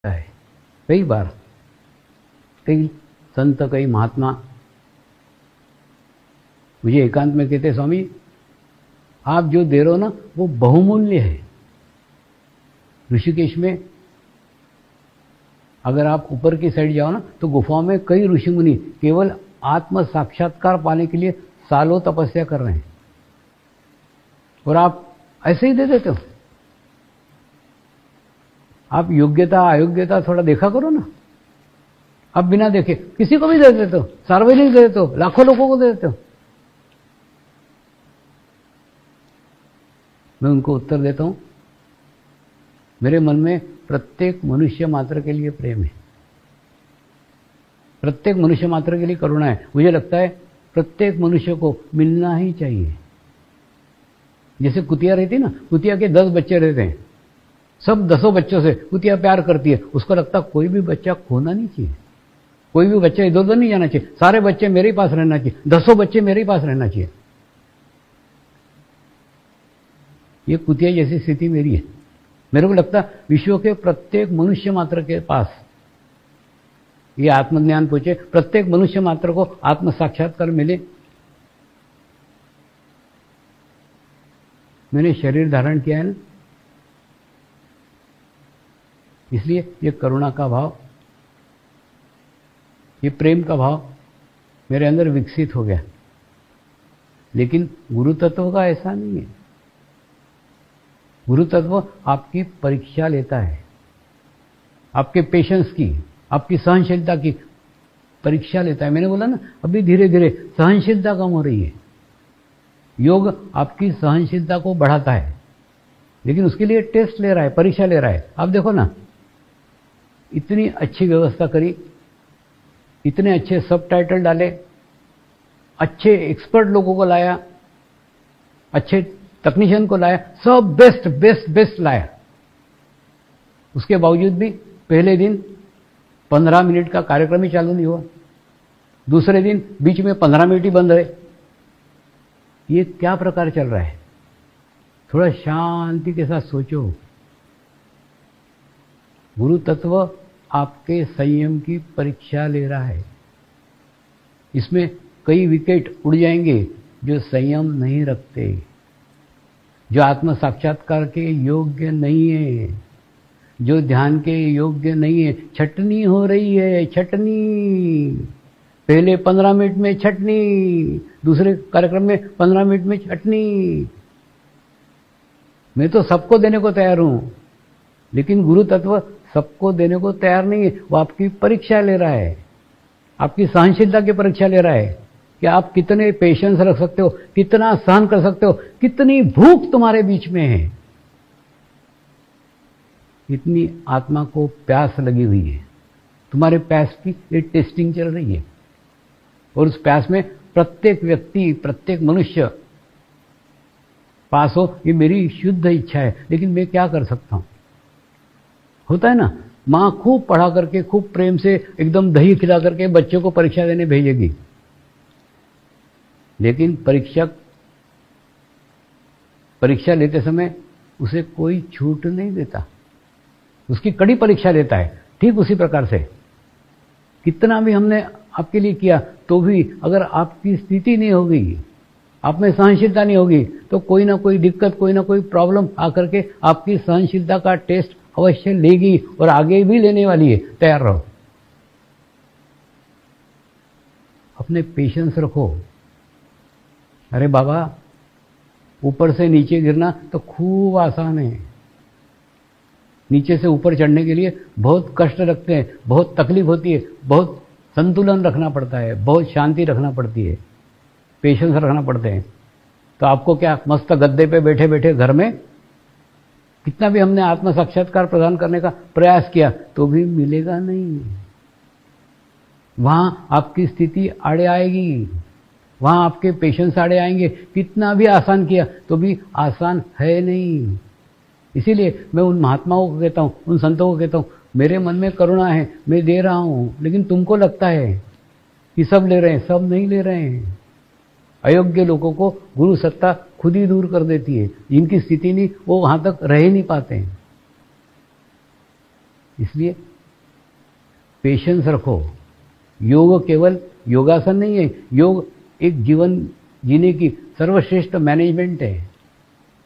है। कई बार कई संत, कई महात्मा मुझे एकांत में कहते, स्वामी आप जो दे रहे हो ना वो बहुमूल्य है। ऋषिकेश में अगर आप ऊपर की साइड जाओ ना तो गुफाओं में कई ऋषि मुनि केवल आत्म साक्षात्कार पाने के लिए सालों तपस्या कर रहे हैं, और आप ऐसे ही दे देते हो। आप योग्यता अयोग्यता थोड़ा देखा करो ना। आप बिना देखे किसी को भी दे देते हो, सार्वजनिक दे देते हो, लाखों लोगों को दे देते हो। मैं उनको उत्तर देता हूं, मेरे मन में प्रत्येक मनुष्य मात्र के लिए प्रेम है, प्रत्येक मनुष्य मात्र के लिए करुणा है। मुझे लगता है प्रत्येक मनुष्य को मिलना ही चाहिए। जैसे कुतिया रहती ना, कुतिया के 10 बच्चे रहते हैं, सब 10 बच्चों से कुतिया प्यार करती है। उसको लगता है कोई भी बच्चा खोना नहीं चाहिए, कोई भी बच्चा इधर उधर नहीं जाना चाहिए, सारे बच्चे मेरे ही पास रहना चाहिए, 10 बच्चे मेरे ही पास रहना चाहिए। ये कुतिया जैसी स्थिति मेरी है। मेरे को लगता है विश्व के प्रत्येक मनुष्य मात्र के पास ये आत्मज्ञान पहुंचे, प्रत्येक मनुष्य मात्र को आत्म साक्षात्कार मिले। मैंने शरीर धारण किया है ना, इसलिए ये करुणा का भाव, ये प्रेम का भाव मेरे अंदर विकसित हो गया। लेकिन गुरु तत्व का ऐसा नहीं है। गुरु तत्व आपकी परीक्षा लेता है, आपके पेशेंस की, आपकी सहनशीलता की परीक्षा लेता है। मैंने बोला ना, अभी धीरे धीरे सहनशीलता कम हो रही है। योग आपकी सहनशीलता को बढ़ाता है, लेकिन उसके लिए टेस्ट ले रहा है, परीक्षा ले रहा है। आप देखो ना, इतनी अच्छी व्यवस्था करी, इतने अच्छे सबटाइटल डाले, अच्छे एक्सपर्ट लोगों को लाया, अच्छे टेक्नीशियन को लाया, सब बेस्ट बेस्ट बेस्ट लाया। उसके बावजूद भी पहले दिन 15 मिनट का कार्यक्रम ही चालू नहीं हुआ, दूसरे दिन बीच में 15 मिनट ही बंद रहे। ये क्या प्रकार चल रहा है? थोड़ा शांति के साथ सोचो। गुरु तत्व आपके संयम की परीक्षा ले रहा है। इसमें कई विकेट उड़ जाएंगे जो संयम नहीं रखते, जो आत्म साक्षात्कार के योग्य नहीं है, जो ध्यान के योग्य नहीं है। छटनी हो रही है, छटनी। पहले 15 मिनट में छटनी, दूसरे कार्यक्रम में 15 मिनट में छटनी। मैं तो सबको देने को तैयार हूं, लेकिन गुरु तत्व सबको देने को तैयार नहीं है। वो आपकी परीक्षा ले रहा है, आपकी सहनशीलता की परीक्षा ले रहा है कि आप कितने पेशेंस रख सकते हो, कितना सहन कर सकते हो, कितनी भूख तुम्हारे बीच में है। इतनी आत्मा को प्यास लगी हुई है, तुम्हारे प्यास की ये टेस्टिंग चल रही है। और उस प्यास में प्रत्येक व्यक्ति, प्रत्येक मनुष्य पास हो, ये मेरी शुद्ध इच्छा है। लेकिन मैं क्या कर सकता हूं? होता है ना, मां खूब पढ़ा करके, खूब प्रेम से एकदम दही खिला करके बच्चों को परीक्षा देने भेजेगी, लेकिन परीक्षक परीक्षा लेते समय उसे कोई छूट नहीं देता, उसकी कड़ी परीक्षा लेता है। ठीक उसी प्रकार से कितना भी हमने आपके लिए किया, तो भी अगर आपकी स्थिति नहीं होगी, आप में सहनशीलता नहीं होगी, तो कोई ना कोई दिक्कत, कोई ना कोई प्रॉब्लम आकर के आपकी सहनशीलता का टेस्ट अवश्य लेगी, और आगे भी लेने वाली है। तैयार रहो, अपने पेशेंस रखो। अरे बाबा, ऊपर से नीचे गिरना तो खूब आसान है, नीचे से ऊपर चढ़ने के लिए बहुत कष्ट लगते हैं, बहुत तकलीफ होती है, बहुत संतुलन रखना पड़ता है, बहुत शांति रखना पड़ती है, पेशेंस रखना पड़ते हैं। तो आपको क्या, मस्त गद्दे पे बैठे बैठे घर में कितना भी हमने आत्म साक्षात्कार प्रदान करने का प्रयास किया तो भी मिलेगा नहीं। वहां आपकी स्थिति आड़े आएगी, वहां आपके पेशेंस आड़े आएंगे। कितना भी आसान किया तो भी आसान है नहीं। इसीलिए मैं उन महात्माओं को कहता हूं, उन संतों को कहता हूं, मेरे मन में करुणा है, मैं दे रहा हूं, लेकिन तुमको लगता है कि सब ले रहे हैं, सब नहीं ले रहे हैं। अयोग्य लोगों को गुरु सत्ता खुद ही दूर कर देती है, जिनकी स्थिति नहीं, वो वहां तक रह ही नहीं पाते हैं। इसलिए पेशेंस रखो। योग केवल योगासन नहीं है, योग एक जीवन जीने की सर्वश्रेष्ठ मैनेजमेंट है।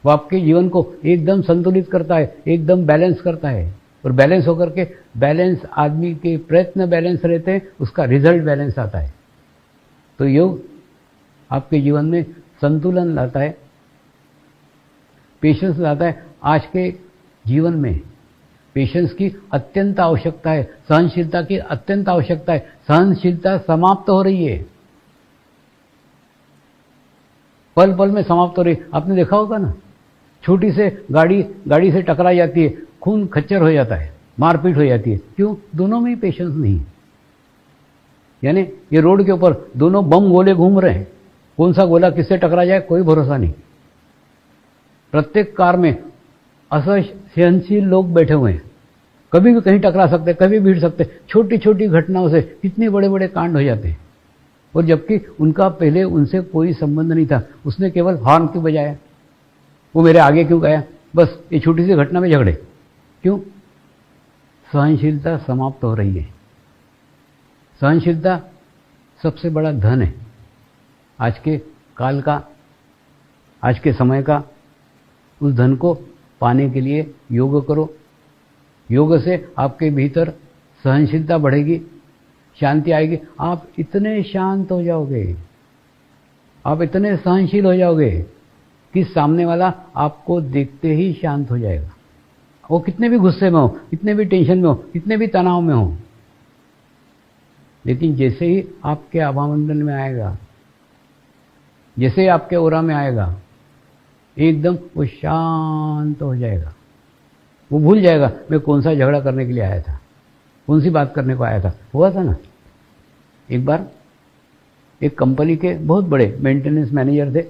वो आपके जीवन को एकदम संतुलित करता है, एकदम बैलेंस करता है। और बैलेंस होकर के, बैलेंस आदमी के प्रयत्न बैलेंस रहते हैं, उसका रिजल्ट बैलेंस आता है। तो योग आपके जीवन में संतुलन लाता है, पेशेंस लाता है। आज के जीवन में पेशेंस की अत्यंत आवश्यकता है, सहनशीलता की अत्यंत आवश्यकता है। सहनशीलता समाप्त हो रही है, पल पल में समाप्त हो रही है। आपने देखा होगा ना, छोटी से गाड़ी से टकरा जाती है, खून खच्चर हो जाता है, मारपीट हो जाती है। क्यों? दोनों में ही पेशेंस नहीं है। यानी ये रोड के ऊपर दोनों बम गोले घूम रहे हैं, कौन सा गोला किससे टकरा जाए कोई भरोसा नहीं। प्रत्येक कार में असहनशील लोग बैठे हुए हैं, कभी भी कहीं टकरा सकते, कभी भी भिड़ सकते। छोटी छोटी घटनाओं से कितने बड़े बड़े कांड हो जाते हैं। और जबकि उनका पहले उनसे कोई संबंध नहीं था, उसने केवल हॉर्न क्यों बजाया, वो मेरे आगे क्यों गया, बस ये छोटी सी घटना में झगड़े। क्यों? सहनशीलता समाप्त हो रही है। सहनशीलता सबसे बड़ा धन है आज के काल का, आज के समय का। उस धन को पाने के लिए योग करो। योग से आपके भीतर सहनशीलता बढ़ेगी, शांति आएगी। आप इतने शांत हो जाओगे, आप इतने सहनशील हो जाओगे कि सामने वाला आपको देखते ही शांत हो जाएगा। वो कितने भी गुस्से में हो, कितने भी टेंशन में हो, कितने भी तनाव में हो, लेकिन जैसे ही आपके आभामंडल में आएगा, जैसे ही आपके ओरा में आएगा, एकदम वो शांत हो जाएगा। वो भूल जाएगा मैं कौन सा झगड़ा करने के लिए आया था, कौन सी बात करने को आया था। हुआ था ना एक बार, एक कंपनी के बहुत बड़े मेंटेनेंस मैनेजर थे।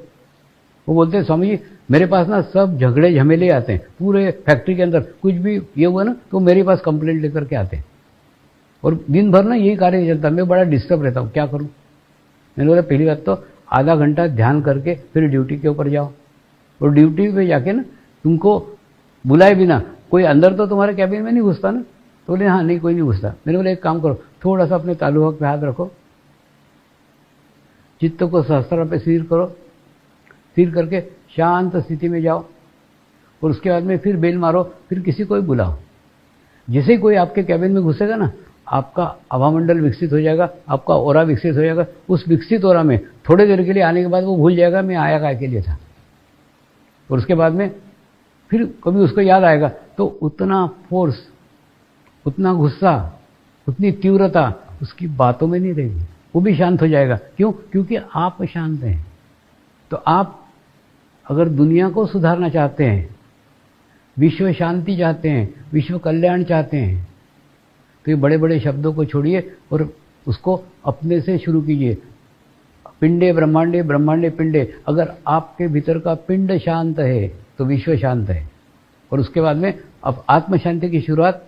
वो बोलते हैं स्वामी जी मेरे पास ना सब झगड़े झमेले आते हैं, पूरे फैक्ट्री के अंदर कुछ भी ये हुआ ना तो मेरे पास कंप्लेंट लेकर के आते हैं, और दिन भर ना यही कार्य चलता, मैं बड़ा डिस्टर्ब रहता हूँ, क्या करूँ। मैंने बोला पहली बात तो आधा घंटा ध्यान करके फिर ड्यूटी के ऊपर जाओ, और ड्यूटी पे जाके ना तुमको बुलाए बिना कोई अंदर तो तुम्हारे कैबिन में नहीं घुसता ना। तो बोले हाँ नहीं कोई नहीं घुसता। मैंने बोला एक काम करो, थोड़ा सा अपने तालु हक पे हाथ रखो, चित्त को सहस्त्र पे स्थिर करो, स्थिर करके शांत स्थिति में जाओ, और उसके बाद में फिर बेल मारो, फिर किसी को भी बुलाओ। जैसे ही कोई आपके कैबिन में घुसेगा ना, आपका आभामंडल विकसित हो जाएगा, आपका ओरा विकसित हो जाएगा। उस विकसित ओरा में थोड़ी देर के लिए आने के बाद वो भूल जाएगा मैं आया काय के लिए था, और उसके बाद में फिर कभी उसको याद आएगा तो उतना फोर्स, उतना गुस्सा, उतनी तीव्रता उसकी बातों में नहीं रहेगी, वो भी शांत हो जाएगा। क्यों? क्योंकि आप शांत हैं। तो आप अगर दुनिया को सुधारना चाहते हैं, विश्व शांति चाहते हैं, विश्व कल्याण चाहते हैं, तो ये बड़े बड़े शब्दों को छोड़िए और उसको अपने से शुरू कीजिए। पिंडे ब्रह्मांडे, ब्रह्मांडे पिंडे। अगर आपके भीतर का पिंड शांत है तो विश्व शांत है। और उसके बाद में अब आत्म शांति की शुरुआत,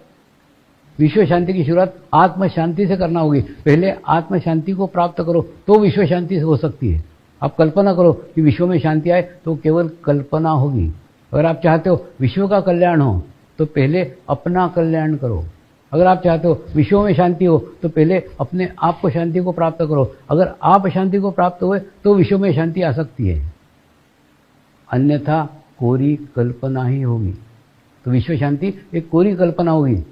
विश्व शांति की शुरुआत आत्म शांति से करना होगी। पहले आत्म शांति को प्राप्त करो तो विश्व शांति हो सकती है। आप कल्पना करो कि विश्व में शांति आए तो केवल कल्पना होगी। अगर आप चाहते हो विश्व का कल्याण हो तो पहले अपना कल्याण करो। अगर आप चाहते हो विश्व में शांति हो तो पहले अपने आप को शांति को प्राप्त करो। अगर आप शांति को प्राप्त हुए तो विश्व में शांति आ सकती है, अन्यथा कोरी कल्पना ही होगी। तो विश्व शांति एक कोरी कल्पना होगी।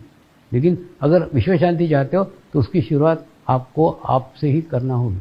लेकिन अगर विश्व शांति चाहते हो तो उसकी शुरुआत आपको आपसे ही करना होगी।